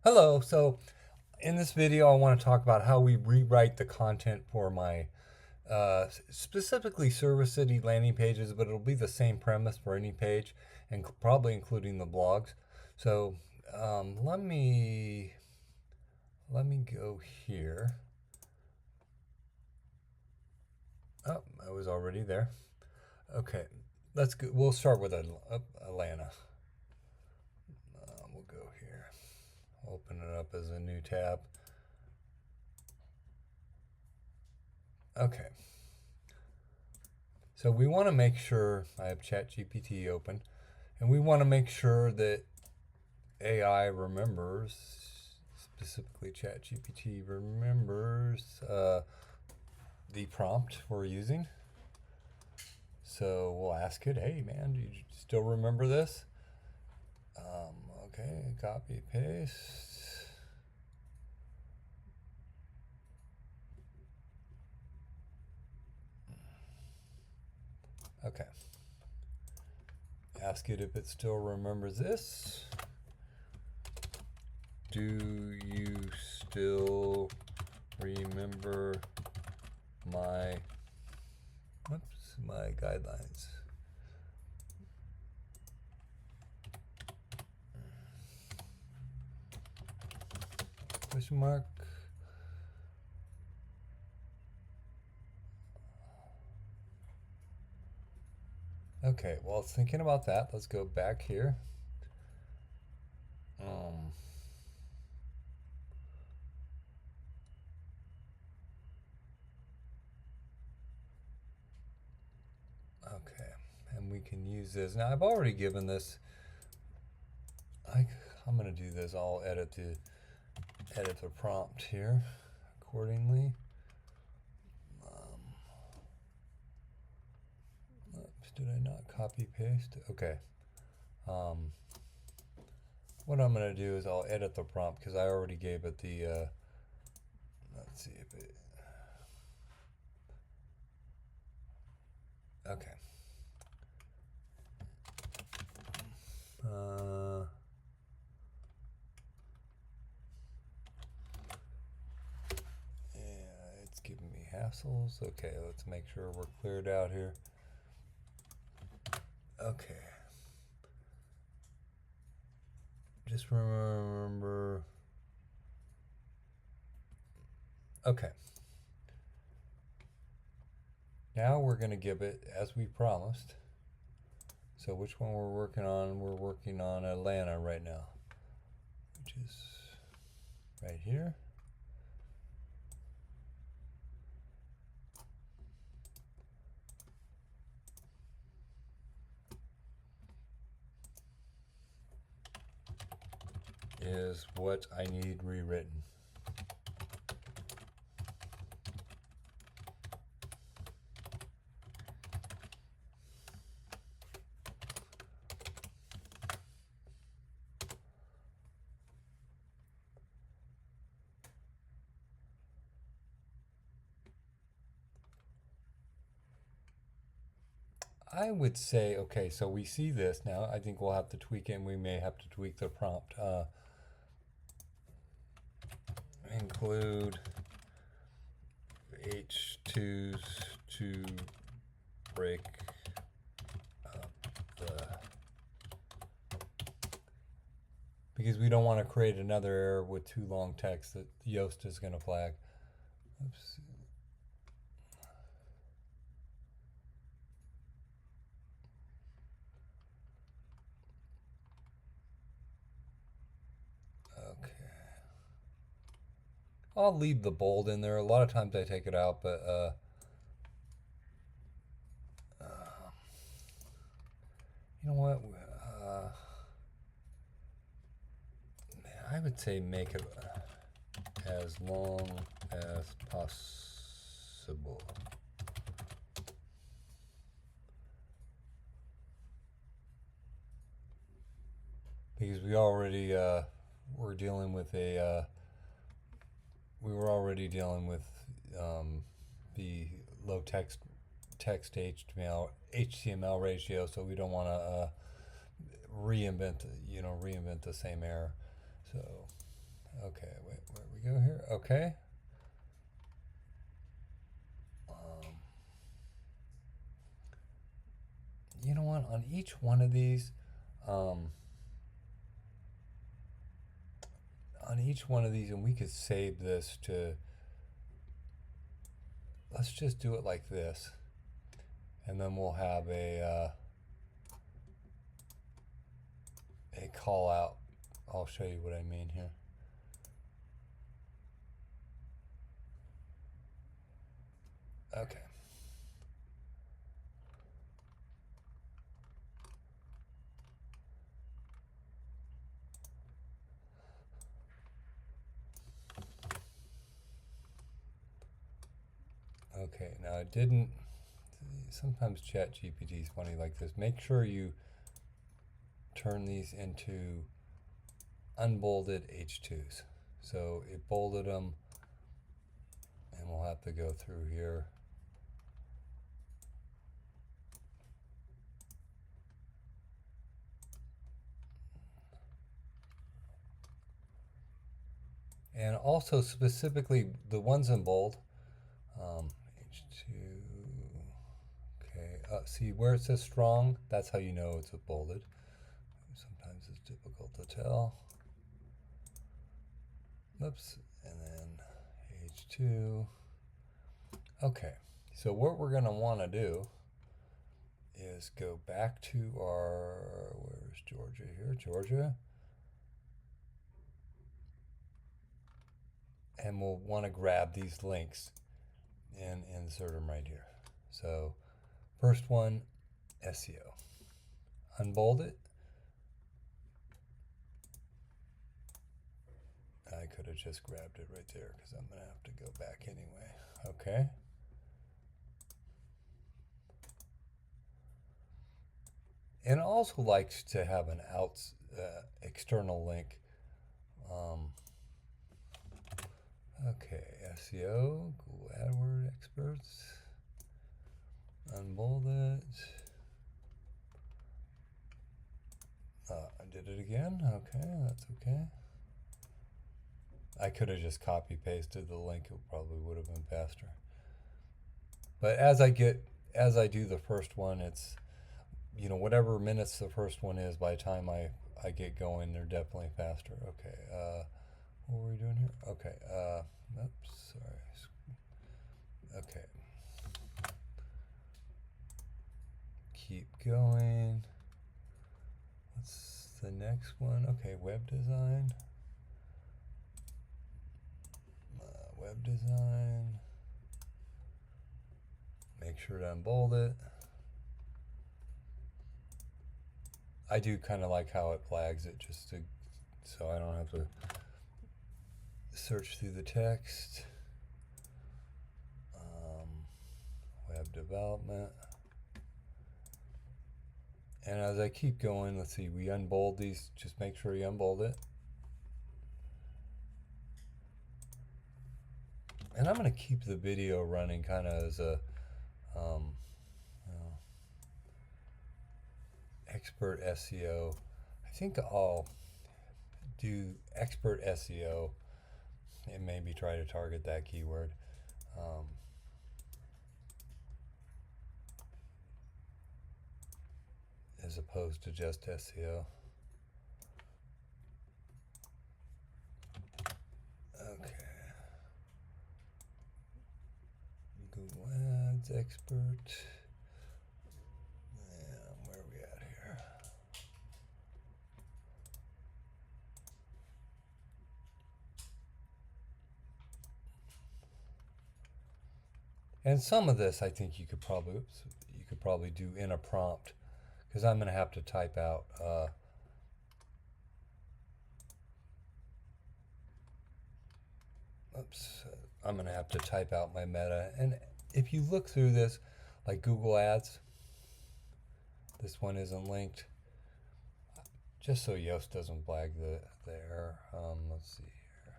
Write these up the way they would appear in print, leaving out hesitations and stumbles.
Hello. So in this video, I want to talk about how we rewrite the content for my specifically Service City landing pages, but it'll be the same premise for any page, and probably including the blogs. So let me go here. Oh, I was already there. Okay, let's go. We'll start with Atlanta. We'll go here. Open it up as a new tab. Okay. So we want to make sure, I have ChatGPT open, and we want to make sure that AI remembers, specifically ChatGPT remembers the prompt we're using. So we'll ask it, hey man, do you still remember this? Okay, copy, paste. Okay. Ask it if it still remembers this. Do you still remember my guidelines? Question mark. Okay, well, thinking about that, let's go back here. Okay, and we can use this. Now, I've already given this. I'm going to do this. I'll edit the prompt here accordingly. Oops, did I not copy paste? Okay. What I'm going to do is I'll edit the prompt because I already gave it the. Let's see if it. Okay. Yeah, it's giving me hassles. Okay, let's make sure we're cleared out here. Okay. Just remember. Okay. Now we're going to give it as we promised. So which one we're working on? We're working on Atlanta right now, which is right here. Is what I need rewritten. I would say, okay, so we see this now. I think we'll have to tweak it, and we may have to tweak the prompt. Include H2s to break up because we don't want to create another error with too long text that Yoast is going to flag. Oops. I'll leave the bold in there. A lot of times I take it out, but you know what? I would say make it as long as possible. Because we already were dealing with we were already dealing with the low text HTML ratio, so we don't want to reinvent the same error. So Okay, wait, where we go here? Okay. You know what? On each one of these, on each one of these, and we could save this to, let's just do it like this. And then we'll have a call out. I'll show you what I mean here. Okay. Okay, now it didn't, sometimes ChatGPT is funny like this. Make sure you turn these into unbolded H2s. So it bolded them, and we'll have to go through here. And also specifically the ones in bold, H2, okay, see where it says strong, that's how you know it's bolded. Sometimes it's difficult to tell. Oops, and then H2. Okay, so what we're gonna wanna do is go back to our, where's Georgia here? Georgia. And we'll want to grab these links and insert them right here. So first one, SEO. Unbold it. I could have just grabbed it right there because I'm going to have to go back anyway. Okay. And it also likes to have an external link. Okay, SEO, Google AdWords experts. Unbold it. I did it again. Okay, that's okay. I could have just copy pasted the link. It probably would have been faster. But as I do the first one, it's, you know, whatever minutes the first one is, by the time I get going, they're definitely faster. Okay. What were we doing here? Okay. Oops. Sorry. Okay. Keep going. What's the next one? Okay. Web design. Web design. Make sure to unbold it. I do kind of like how it flags it, just to, so I don't have to search through the text. Web development. And as I keep going, let's see, we unbold these, just make sure you unbold it. And I'm going to keep the video running kind of as a expert SEO. I think I'll do expert SEO and maybe try to target that keyword. As opposed to just SEO. Okay. Google Ads expert. Yeah, where are we at here? And some of this I think you could probably do in a prompt, because I'm going to have to type out I'm going to have to type out my meta. And if you look through this, like Google Ads, this one isn't linked, just so Yoast doesn't flag the error. Let's see here.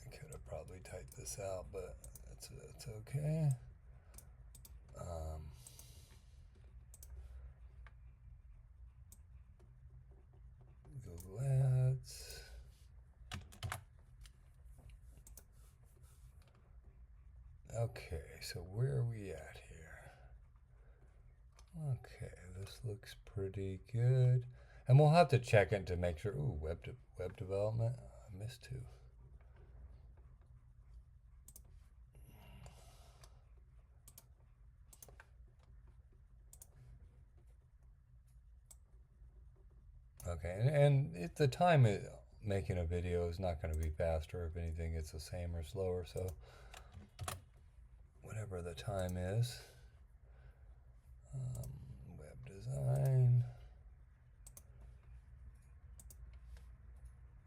I could have probably typed this out, but it's okay. let's okay, so where are we at here? Okay, this looks pretty good. And we'll have to check it to make sure. Ooh, web development. I missed two. Okay, and the time making a video is not going to be faster. If anything, it's the same or slower. So whatever the time is. Web design.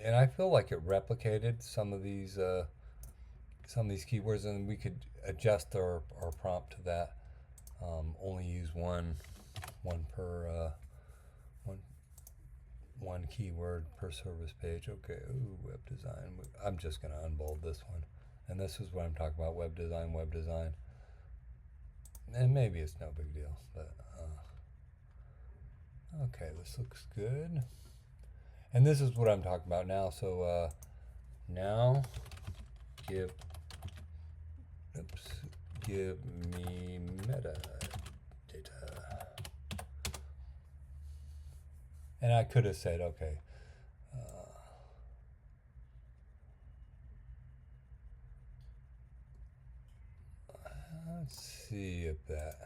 And I feel like it replicated some of these keywords, and we could adjust our prompt to that. Only use one per one keyword per service page. Okay. Ooh, web design. I'm just gonna unbold this one, and this is what I'm talking about: web design, web design. And maybe it's no big deal, but okay, this looks good. And this is what I'm talking about now. So now give me metadata. And I could have said, okay, let's see if that,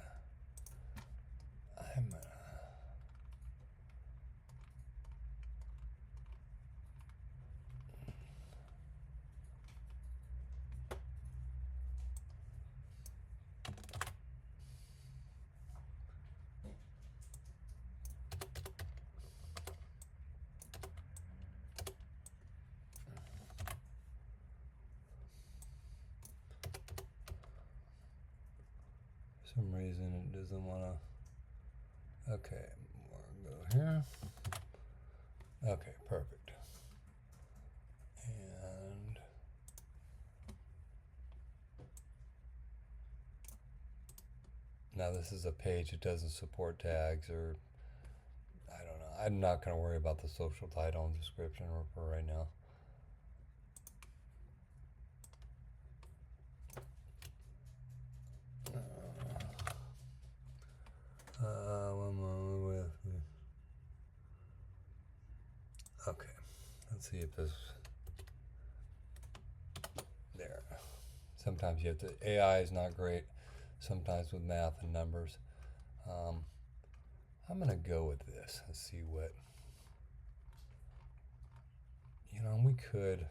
for some reason it doesn't want to. Okay, we'll go here. Okay, perfect. And now this is a page that doesn't support tags, or I don't know. I'm not going to worry about the social title and description for right now. Okay, let's see if this. There. Sometimes you have to. AI is not great. Sometimes with math and numbers. I'm gonna go with this. Let's see what. We could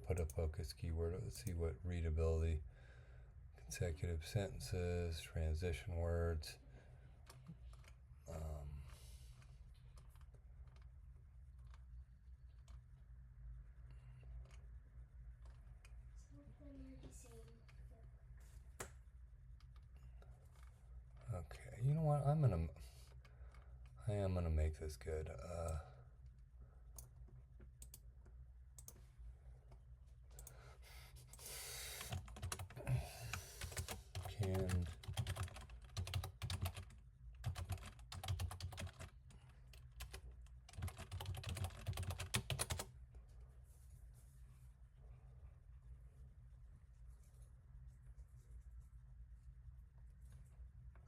put a focus keyword. Let's see what readability, consecutive sentences, transition words. Okay, you know what? I am gonna make this good. Canned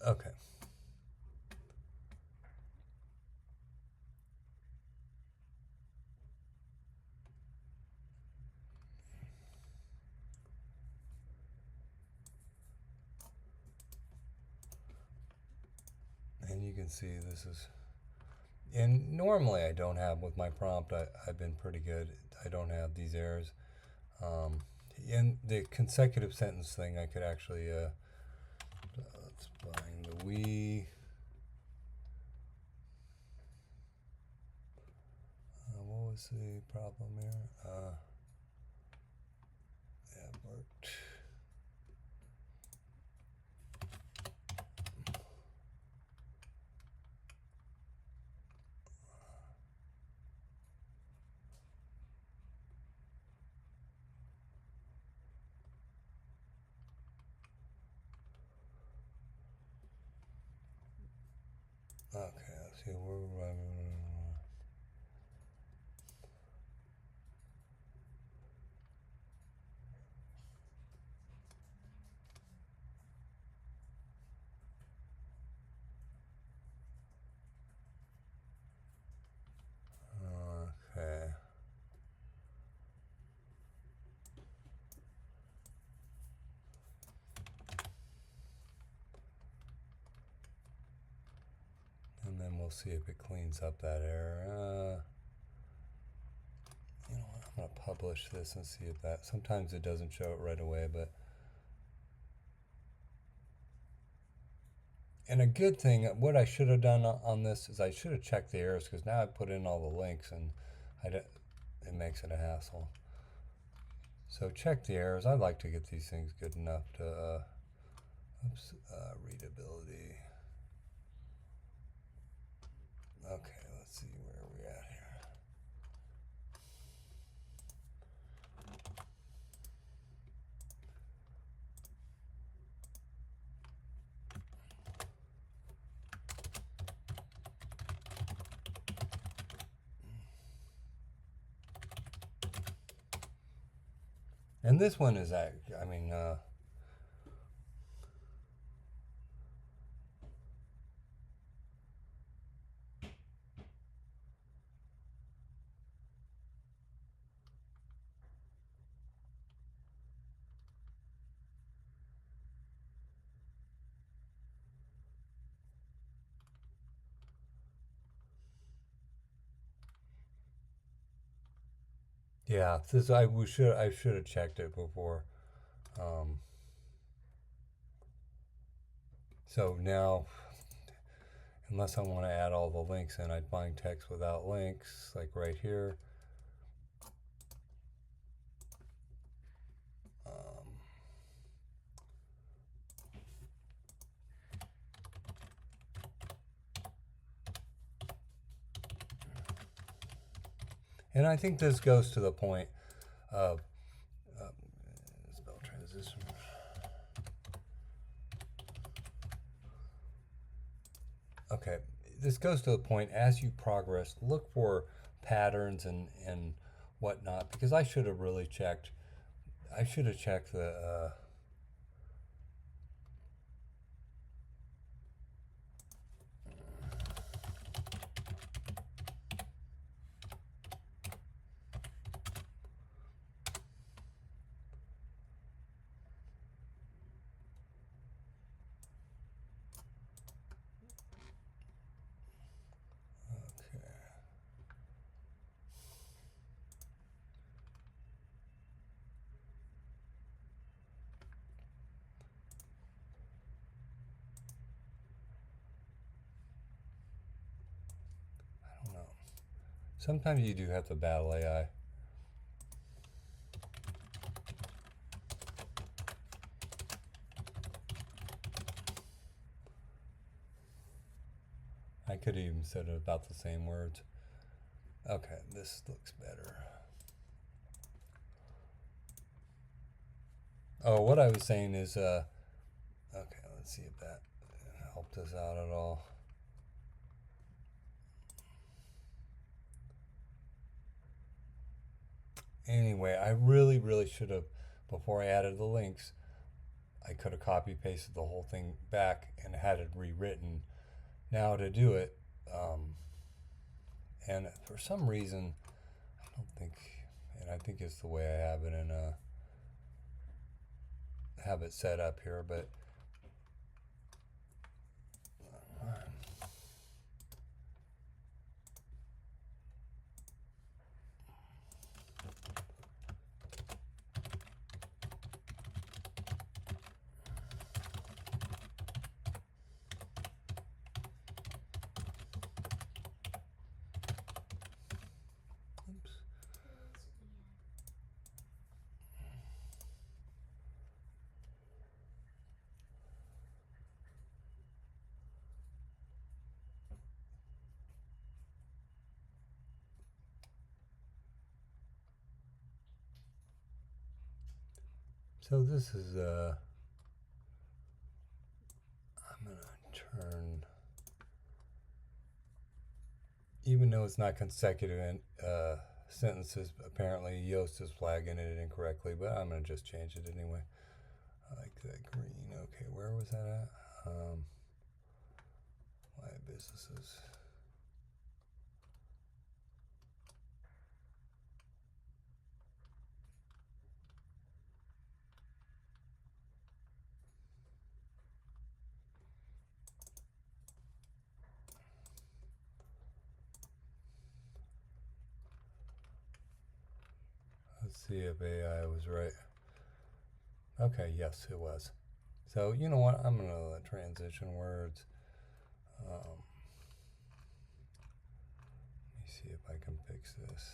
okay. And you can see this is, and normally I don't have with my prompt, I've been pretty good. I don't have these errors. In the consecutive sentence thing, I could actually, let's find the we. What was the problem here? Yeah, it worked. Okay, let's see where. and we'll see if it cleans up that error. You know what, I'm going to publish this and see if that, sometimes it doesn't show it right away, but. And a good thing, what I should have done on this is I should have checked the errors, because now I put in all the links and it makes it a hassle. So check the errors. I like to get these things good enough to, readability. Okay, let's see where we're at here. And this one is, I mean, yeah, this I should have checked it before. So now, unless I want to add all the links in, I'd find text without links, like right here. And I think this goes to the point of spell transition. Okay, this goes to the point, as you progress, look for patterns and whatnot, because I should have really checked. I should have checked the. Sometimes you do have to battle AI. I could have even said about the same words. Okay, this looks better. Oh, what I was saying is, okay, let's see if that helped us out at all. Anyway, I really should have, before I added the links, I could have copy pasted the whole thing back and had it rewritten. Now to do it, and for some reason, I don't think, and I think it's the way I have it in have it set up here, but so this is I'm gonna turn, even though it's not consecutive sentences, apparently Yoast is flagging it incorrectly, but I'm gonna just change it anyway. I like that green. Okay, where was that at? My businesses. Let's see if AI was right. Okay, yes, it was. So you know what? I'm gonna transition words. Let me see if I can fix this.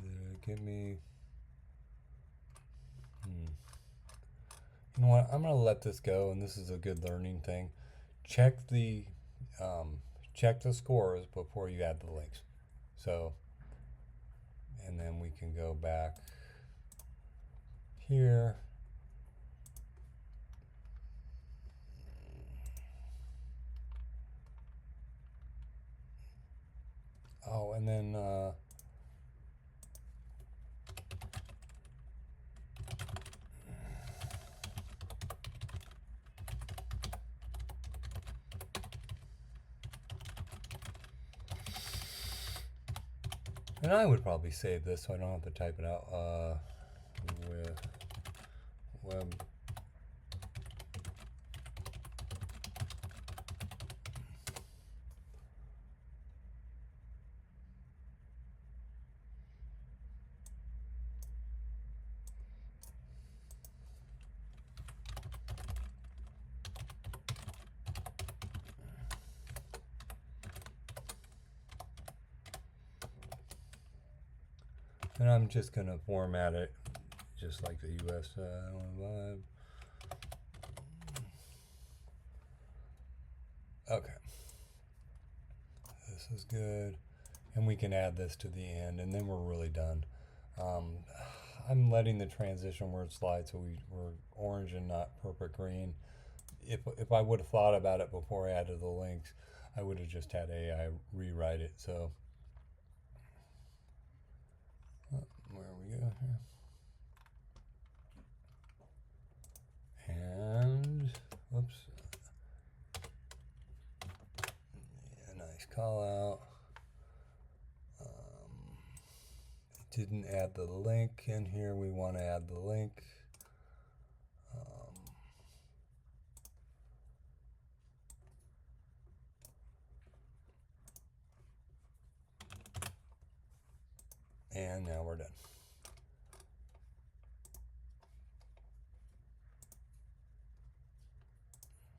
Did it give me? You know what? I'm gonna let this go, and this is a good learning thing. Check the check the scores before you add the links. So, and then we can go back here. Oh, and then and I would probably save this so I don't have to type it out. With web. And I'm just gonna format it just like the US web. Okay, this is good, and we can add this to the end, and then we're really done. I'm letting the transition word slide so we're orange and not perfect green. If I would have thought about it before I added the links, I would have just had AI rewrite it. So where we go here, and whoops, yeah, nice call out. Didn't add the link in here. We want to add the link. And now we're done.